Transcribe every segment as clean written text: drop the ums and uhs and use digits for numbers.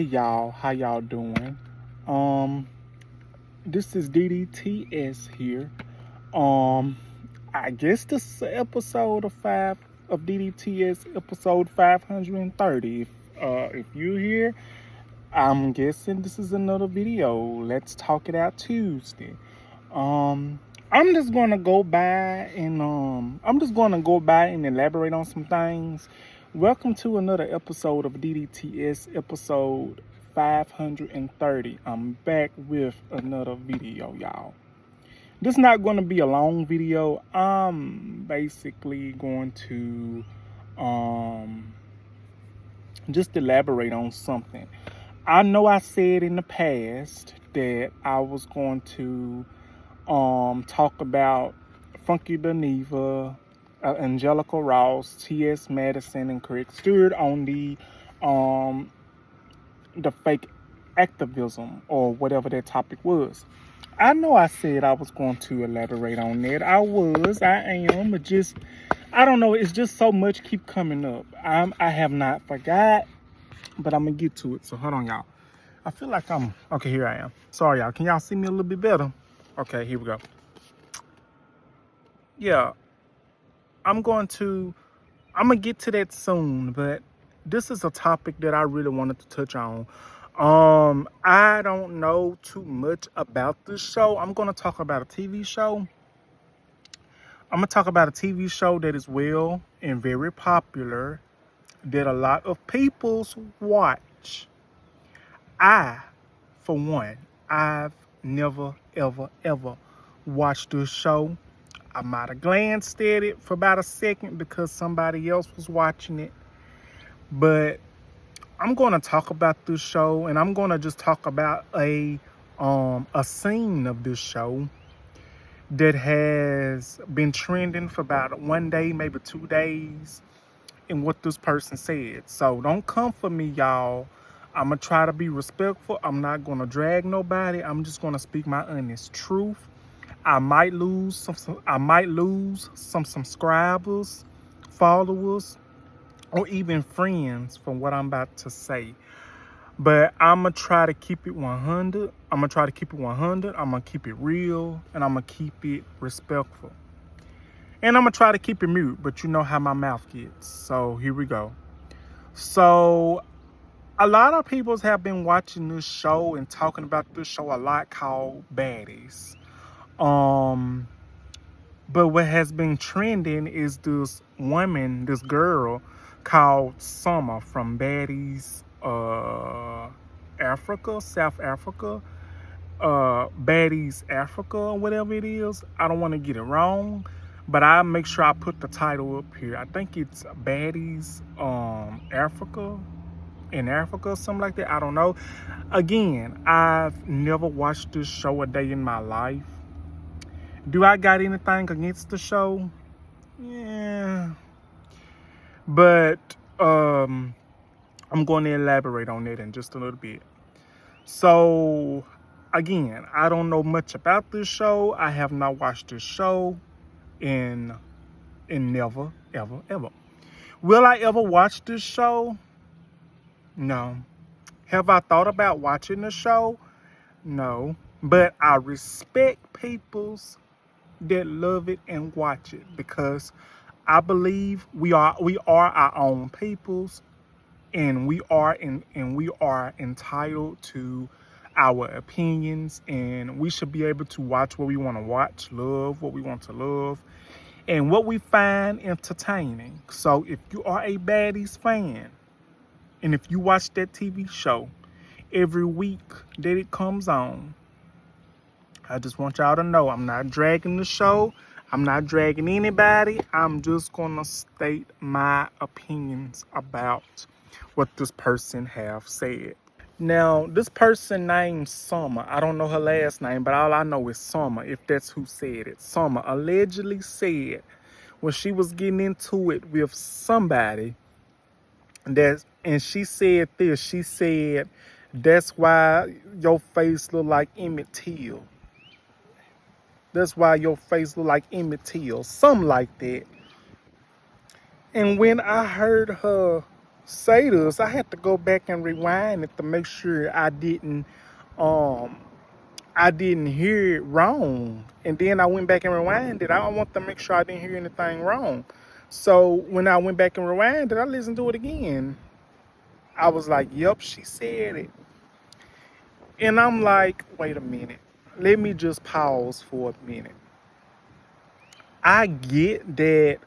y'all, how y'all doing? Um, this is DDTS here. Um, I guess this is episode of 5 of DDTS, episode 530. If you're here, I'm guessing this is another video. Let's talk it out Tuesday. Um, I'm just gonna go by and elaborate on some things. Welcome to another episode of DDTS, episode 530. I'm back with another video, y'all. This is not going to be a long video. I'm basically going to just elaborate on something. I know I said in the past that I was going to talk about Funky Geneva, Angelica Ross, T.S. Madison, and Craig Stewart on the fake activism or whatever that topic was. I know I said I was going to elaborate on that. I am, but just I don't know. It's just so much keep coming up. I have not forgot, but I'm gonna get to it. So hold on, y'all. I feel like I'm okay. Here I am. Sorry, y'all. Can y'all see me a little bit better? Okay, here we go. Yeah, I'm gonna get to that soon, but this is a topic that I really wanted to touch on. I don't know too much about this show. I'm gonna talk about a TV show. I'm gonna talk about a TV show that is well and very popular, that a lot of people watch. For one, I've never, ever watched this show. I might have glanced at it for about a second because somebody else was watching it. But I'm going to talk about this show, and I'm going to just talk about a scene of this show that has been trending for about 1 day, maybe 2 days, and what this person said. So don't come for me, y'all. I'm going to try to be respectful. I'm not going to drag nobody. I'm just going to speak my honest truth. I might lose some subscribers, followers, or even friends from what I'm about to say. But I'm going to try to keep it 100. I'm going to keep it real, and I'm going to keep it respectful. And I'm going to try to keep it mute, but you know how my mouth gets. So here we go. So a lot of people have been watching this show and talking about this show a lot, called Baddies. But what has been trending is this girl called Summer from Baddies, Africa, South Africa, Baddies Africa, or whatever it is. I don't want to get it wrong, but I'll make sure I put the title up here. I think it's Baddies, Africa, in Africa, something like that. I don't know. Again, I've never watched this show a day in my life. Do I got anything against the show? Yeah. But I'm going to elaborate on that in just a little bit. So, again, I don't know much about this show. I have not watched this show in never, ever. Will I ever watch this show? No. Have I thought about watching the show? No. But I respect people's that love it and watch it, because I believe we are our own peoples, and we are entitled to our opinions, and we should be able to watch what we want to watch, love what we want to love, and what we find entertaining. So if you are a Baddies fan, and if you watch that TV show every week that it comes on, I just want y'all to know I'm not dragging the show. I'm not dragging anybody. I'm just going to state my opinions about what this person have said. Now, this person named Summer, I don't know her last name, but all I know is Summer, if that's who said it. Summer allegedly said when she was getting into it with somebody, and she said this, she said, that's why your face look like Emmett Till. That's why your face look like Emmett Till. Something like that. And when I heard her say this. I had to go back and rewind it to make sure um I didn't hear it wrong. And then I went back and rewinded. I want to make sure I didn't hear anything wrong. So when I went back and rewinded, I listened to it again. I was like, yep, she said it. And I'm like, wait a minute. Let me just pause for a minute. I get that.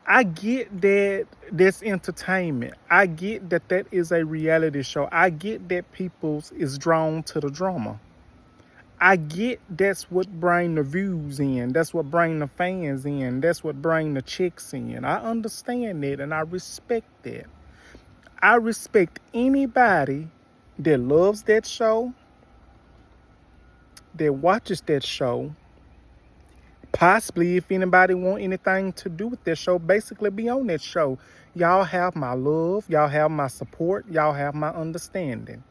I get that that's entertainment. I get that that is a reality show. I get that people is drawn to the drama. I get that's what bring the views in. That's what bring the fans in. That's what bring the chicks in. I understand that and I respect that. I respect anybody that loves that show, that watches that show. Possibly if anybody want anything to do with that show, basically be on that show. Y'all have my love. Y'all have my support. Y'all have my understanding.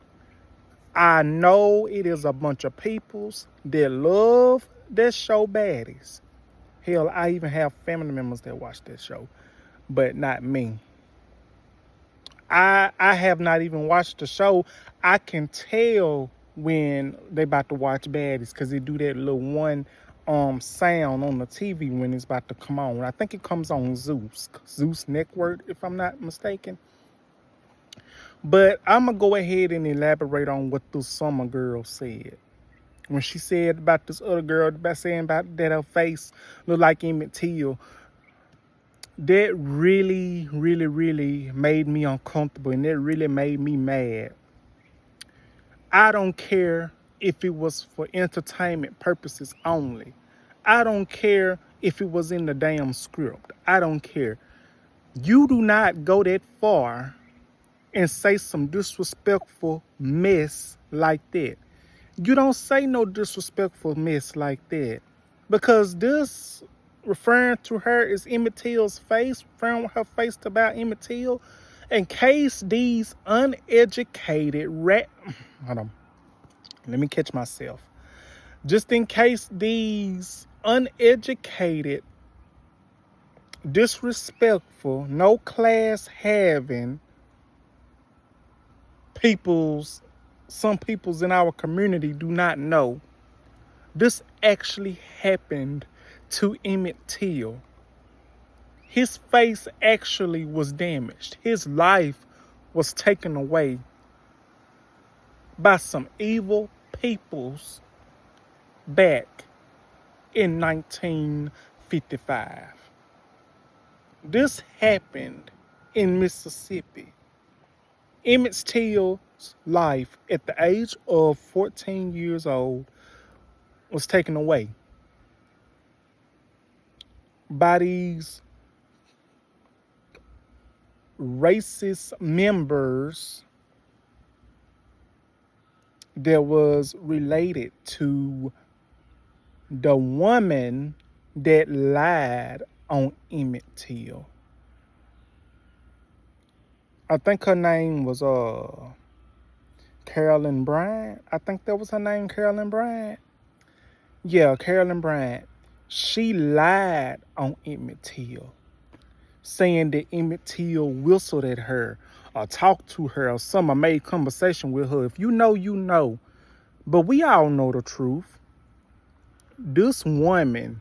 I know it is a bunch of peoples that love that show Baddies. Hell, I even have family members that watch that show, but not me. I have not even watched the show. I can tell when they about to watch Baddies because they do that little one sound on the TV when it's about to come on. I think it comes on Zeus Network, if I'm not mistaken. But I'm gonna go ahead and elaborate on what this summer girl said. When she said about this other girl, about saying about that her face looked like Emmett Till, that really, really, really made me uncomfortable and that really made me mad. I don't care if it was for entertainment purposes only. I don't care if it was in the damn script. I don't care. You do not go that far and say some disrespectful mess like that. You don't say no disrespectful mess like that. Because this referring to her as Emmett Till's face, referring her face to about Emmett Till, in case these uneducated hold on, let me catch myself. Just in case these uneducated, disrespectful, no class having some peoples in our community do not know, this actually happened to Emmett Till. His face actually was damaged. His life was taken away by some evil peoples back in 1955. This happened in Mississippi. Emmett Till's life at the age of 14 years old was taken away by these racist members that was related to the woman that lied on Emmett Till. I think her name was Carolyn Bryant. I think that was her name, Carolyn Bryant. Yeah, Carolyn Bryant. She lied on Emmett Till, saying that Emmett Till whistled at her or talked to her or some made conversation with her. If you know, you know. But we all know the truth. This woman,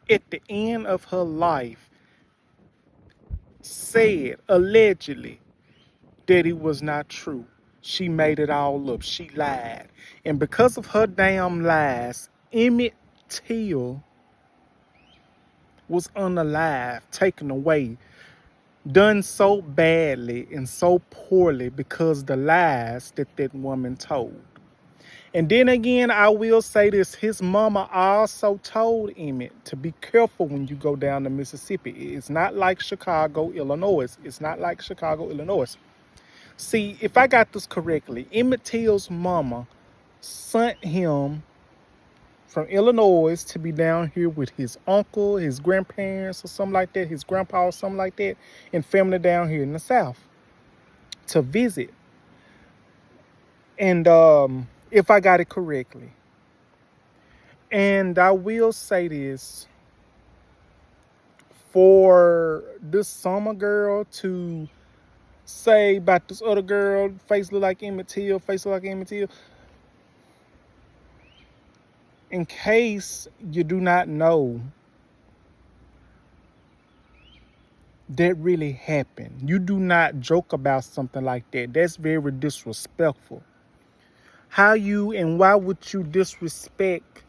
at the end of her life, said, allegedly, that it was not true. She made it all up. She lied. And because of her damn lies, Emmett Till was unalive, taken away, done so badly and so poorly because the lies that that woman told. And then again, I will say this, his mama also told Emmett to be careful when you go down to Mississippi. It's not like Chicago, Illinois. It's not like Chicago, Illinois. See, if I got this correctly, Emmett Till's mama sent him from Illinois to be down here with his uncle, his grandparents or something like that, his grandpa or something like that, and family down here in the South to visit. And if I got it correctly. And I will say this, for this summer girl to say about this other girl, face look like Emmett Till, face look like Emmett Till. In case you do not know, that really happened. You do not joke about something like that. That's very disrespectful. How you and why would you disrespect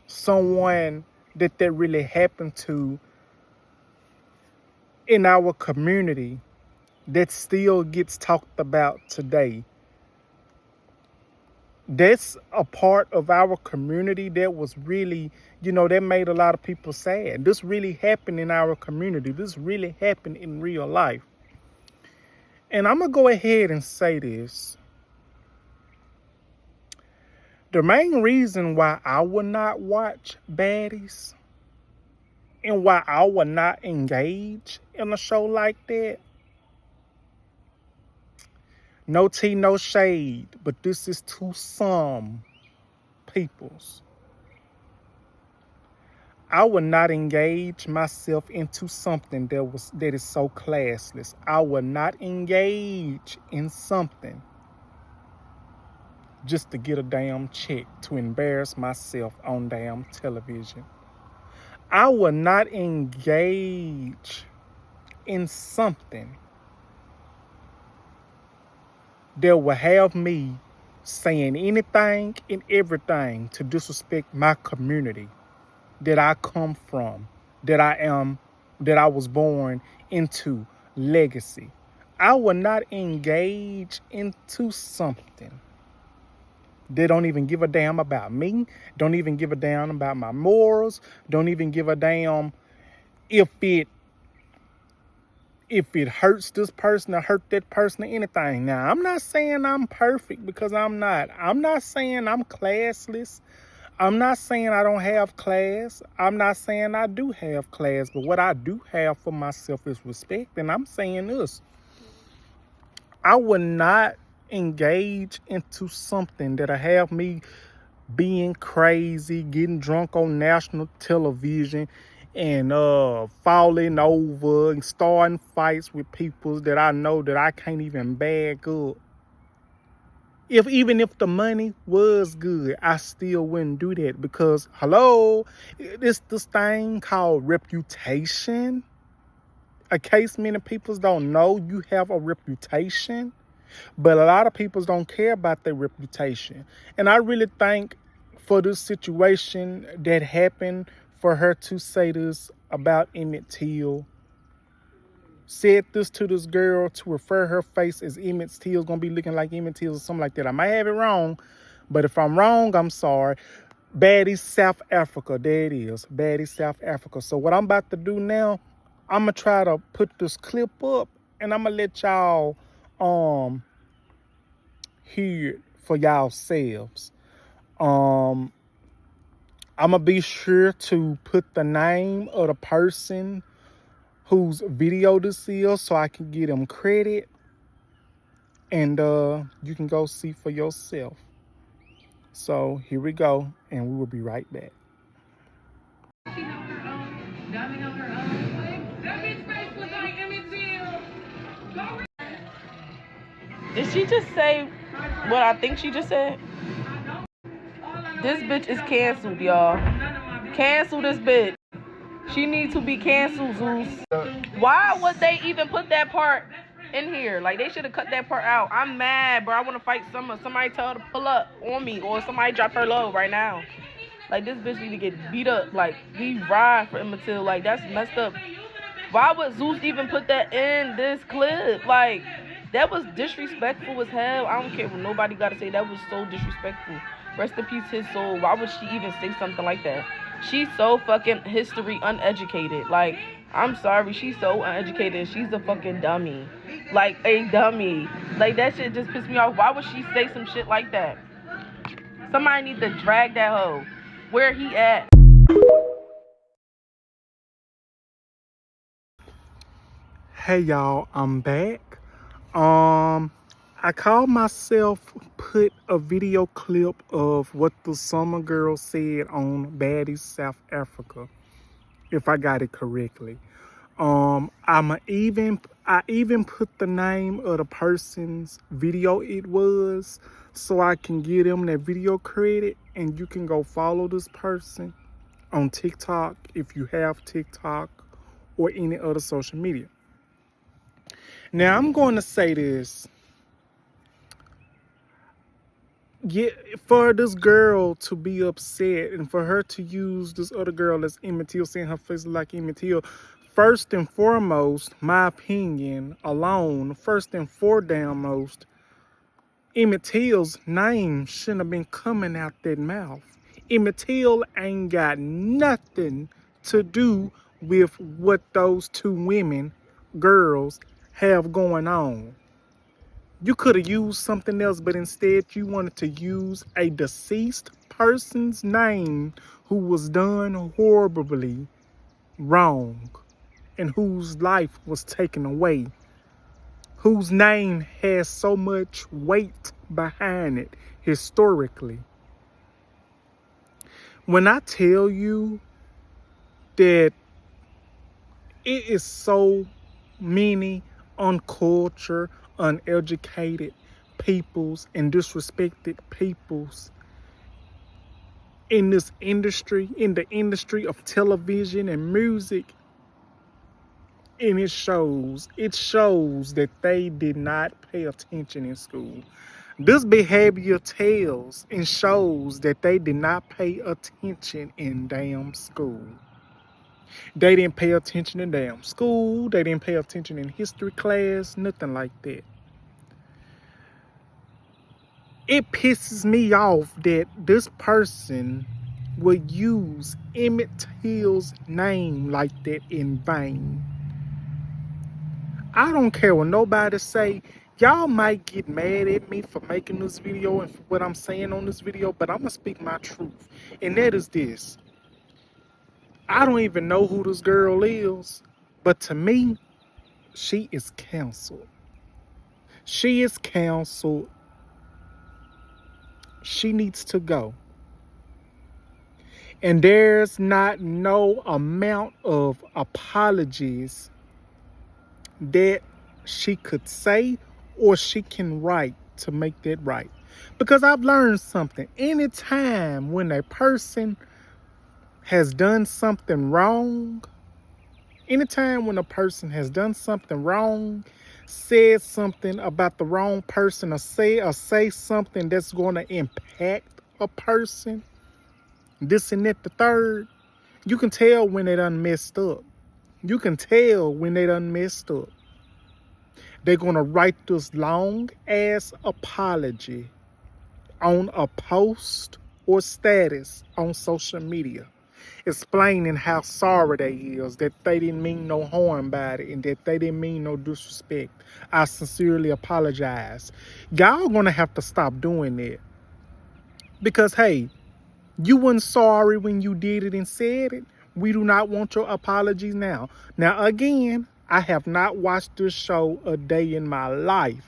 someone that really happened to in our community that still gets talked about today? That's a part of our community that was really, that made a lot of people sad. This really happened in our community. This really happened in real life. And I'm going to go ahead and say this. The main reason why I would not watch Baddies and why I would not engage in a show like that, no tea, no shade, but this is to some peoples. I would not engage myself into something that is so classless. I would not engage in something just to get a damn check, to embarrass myself on damn television. I would not engage in something that will have me saying anything and everything to disrespect my community that I come from, that I was born into, legacy. I will not engage into something they don't even give a damn about me, don't even give a damn about my morals, don't even give a damn if it hurts this person or hurt that person or anything. Now, I'm not saying I'm perfect, because I'm not. I'm not saying I'm classless. I'm not saying I don't have class. I'm not saying I do have class. But what I do have for myself is respect. And I'm saying this. I would not engage into something that'll have me being crazy, getting drunk on national television, and falling over and starting fights with people that I know that I can't even bag up. Even if the money was good, I still wouldn't do that, because hello, it's this thing called reputation. In case many people don't know, you have a reputation. But a lot of people don't care about their reputation. And I really think for this situation that happened, for her to say this about Emmett Till, said this to this girl to refer her face as Emmett Till, gonna be looking like Emmett Till or something like that. I might have it wrong, but if I'm wrong, I'm sorry. Baddies South Africa, there it is. Baddies South Africa. So what I'm about to do now, I'm gonna try to put this clip up, and I'm gonna let y'all hear it for y'all selves. I'm gonna be sure to put the name of the person whose video this is, so I can get them credit, and you can go see for yourself. So here we go, and we will be right back. She held her own, Dummy held her own. That bitch face was like Emmett Till. Did she just say what I think she just said? This bitch is canceled, y'all. Cancel this bitch. She needs to be canceled, Zeus. Why would they even put that part in here? Like, they should have cut that part out. I'm mad, bro. I want to fight someone. Somebody tell her to pull up on me, or somebody drop her low right now. Like, this bitch need to get beat up. Like, we ride for Emmett Till. Like, that's messed up. Why would Zeus even put that in this clip? Like, that was disrespectful as hell. I don't care what nobody got to say. That was so disrespectful. Rest in peace, his soul. Why would she even say something like that? She's so fucking history uneducated. Like, I'm sorry. She's so uneducated. She's a fucking dummy. Like, a dummy. Like, that shit just pissed me off. Why would she say some shit like that? Somebody need to drag that hoe. Where he at? Hey y'all, I'm back. I called myself put a video clip of what the summer girl said on Baddies South Africa. if I got it correctly. I even put the name of the person's video it was, so I can give them that video credit, and you can go follow this person on TikTok if you have TikTok or any other social media. Now I'm going to say this. Yeah, for this girl to be upset and for her to use this other girl as Emmett Till, saying her face like Emmett Till, first and foremost, my opinion alone, first and foremost, Emmett Till's name shouldn't have been coming out that mouth. Emmett Till ain't got nothing to do with what those two women, girls, have going on. You could have used something else, but instead you wanted to use a deceased person's name who was done horribly wrong and whose life was taken away, whose name has so much weight behind it historically. When I tell you that it is so many uncultured, uneducated peoples and disrespected peoples in this industry, in the industry of television and music, and it shows that they did not pay attention in school. This behavior tells and shows that they did not pay attention in damn school. They didn't pay attention in damn school. They didn't pay attention in history class, nothing like that. It pisses me off that this person would use Emmett Till's name like that in vain. I don't care what nobody say. Y'all might get mad at me for making this video and for what I'm saying on this video, but I'm going to speak my truth. And that is this. I don't even know who this girl is, but to me, she is canceled. She is canceled. She needs to go. And there's not no amount of apologies that she could say or she can write to make that right. Because I've learned something. Anytime when a person has done something wrong, said something about the wrong person, or say something that's going to impact a person, this and that, the third, you can tell when they done messed up. They're going to write this long ass apology on a post or status on social media, explaining how sorry they is, that they didn't mean no harm by it and that they didn't mean no disrespect. I sincerely apologize. Y'all gonna have to stop doing that. Because hey, you weren't sorry when you did it and said it. We do not want your apologies now. Now again, I have not watched this show a day in my life.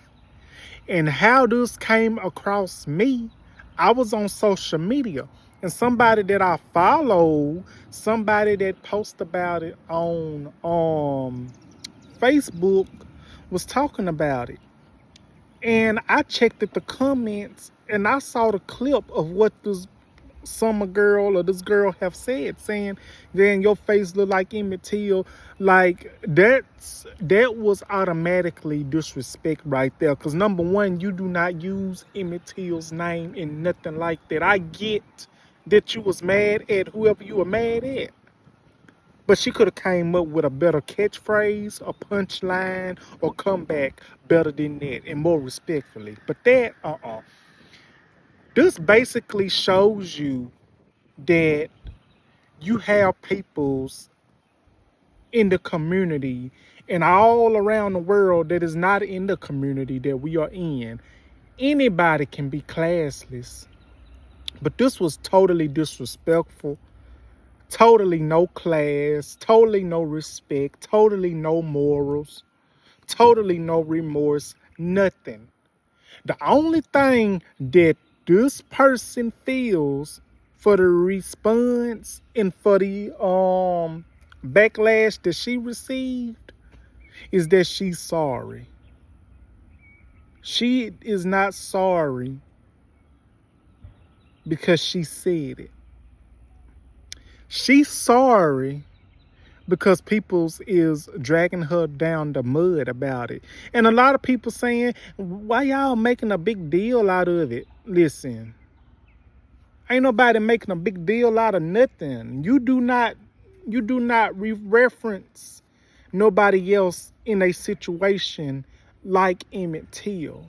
And how this came across me, I was on social media. And somebody that I follow, somebody that posts about it on Facebook was talking about it. And I checked at the comments and I saw the clip of what this girl have said, saying, then your face look like Emmett Till. Like that was automatically disrespect right there. Because number one, you do not use Emmett Till's name in nothing like that. I get that you was mad at whoever you were mad at, but she could have came up with a better catchphrase, a punchline, or comeback better than that and more respectfully. But that, this basically shows you that you have peoples in the community and all around the world that is not in the community that we are in. Anybody can be classless, but this was totally disrespectful, totally no class, totally no respect, totally no morals, totally no remorse, nothing. The only thing that this person feels for the response and for the backlash that she received is that she's sorry. She is not sorry because she said it. She's sorry because people is dragging her down the mud about it. And a lot of people saying, why y'all making a big deal out of it? Listen, ain't nobody making a big deal out of nothing. You do not reference nobody else in a situation like Emmett Till.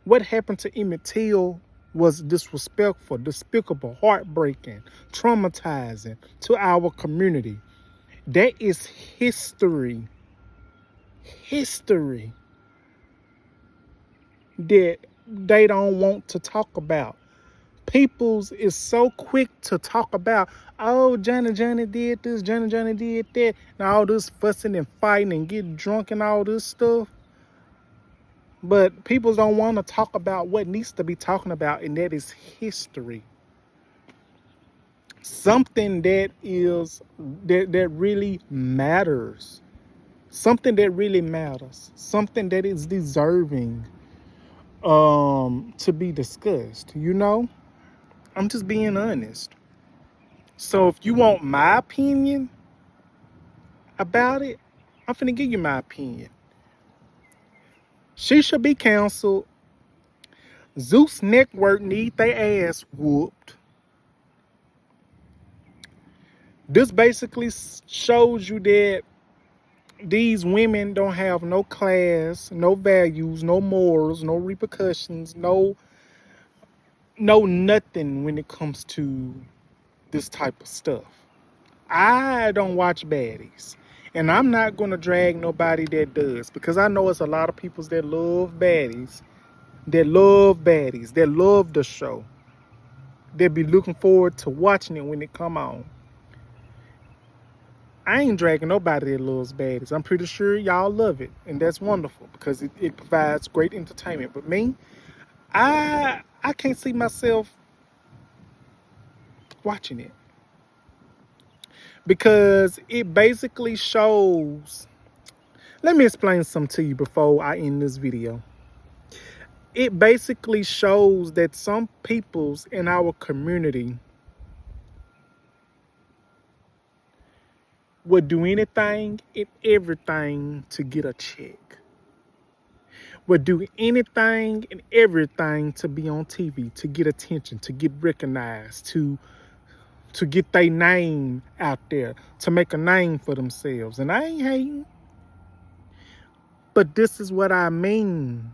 What happened to Emmett Till was disrespectful, despicable, heartbreaking, traumatizing to our community. That is history. History that they don't want to talk about. Peoples is so quick to talk about, oh, Johnny did this, Johnny did that, and all this fussing and fighting and getting drunk and all this stuff. But people don't want to talk about what needs to be talking about, and that is history. Something that really matters. Something that really matters. Something that is deserving to be discussed, you know? I'm just being honest. So if you want my opinion about it, I'm finna give you my opinion. She should be canceled. Zeus Network need their ass whooped. This basically shows you that these women don't have no class, no values, no morals, no repercussions, no nothing when it comes to this type of stuff. I don't watch baddies, and I'm not going to drag nobody that does, because I know it's a lot of people that love baddies, that love the show, that be looking forward to watching it when it come on. I ain't dragging nobody that loves baddies. I'm pretty sure y'all love it, and that's wonderful because it provides great entertainment. But me, I can't see myself watching it, because it basically shows. Let me explain something to you before I end this video. It basically shows that some peoples in our community would do anything and everything to get a check. Would do anything and everything to be on TV, to get attention, to get recognized, to get their name out there, to make a name for themselves. And I ain't hating, but this is what I mean.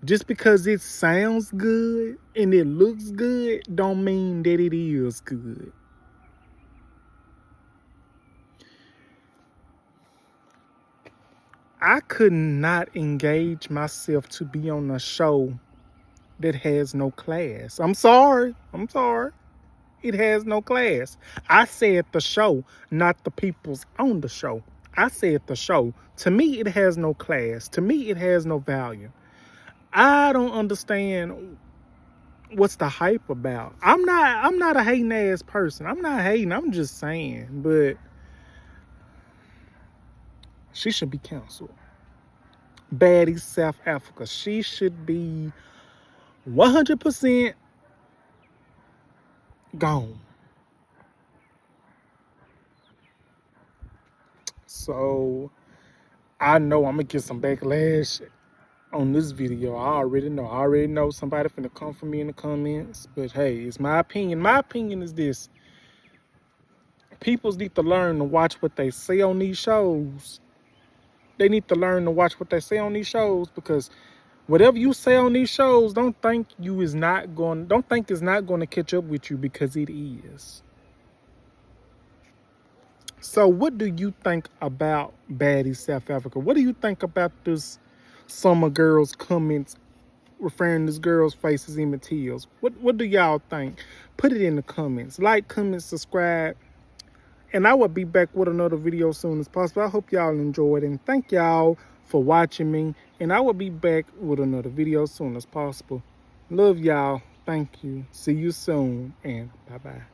Just because it sounds good and it looks good don't mean that it is good. I could not engage myself to be on a show that has no class. I'm sorry. It has no class. I said the show, not the people's on the show. I said the show. To me, it has no class. To me, it has no value. I don't understand what's the hype about. I'm not a hating ass person. I'm not hating. I'm just saying. But she should be canceled. Baddies South Africa. She should be 100% gone. So I know I'm gonna get some backlash on this video. I already know somebody finna come for me in the comments. But hey, it's my opinion. My opinion is this. People need to learn to watch what they say on these shows. They need to learn to watch what they say on these shows, because whatever you say on these shows, don't think it's not going to catch up with you, because it is. So what do you think about Baddies South Africa? What do you think about this summer girls comments referring to this girl's face as Emmett Till's? What do y'all think? Put it in the comments. Like, comment, subscribe. And I will be back with another video as soon as possible. I hope y'all enjoyed, and thank y'all for watching me. And I will be back with another video as soon as possible. Love y'all. Thank you. See you soon, and bye-bye.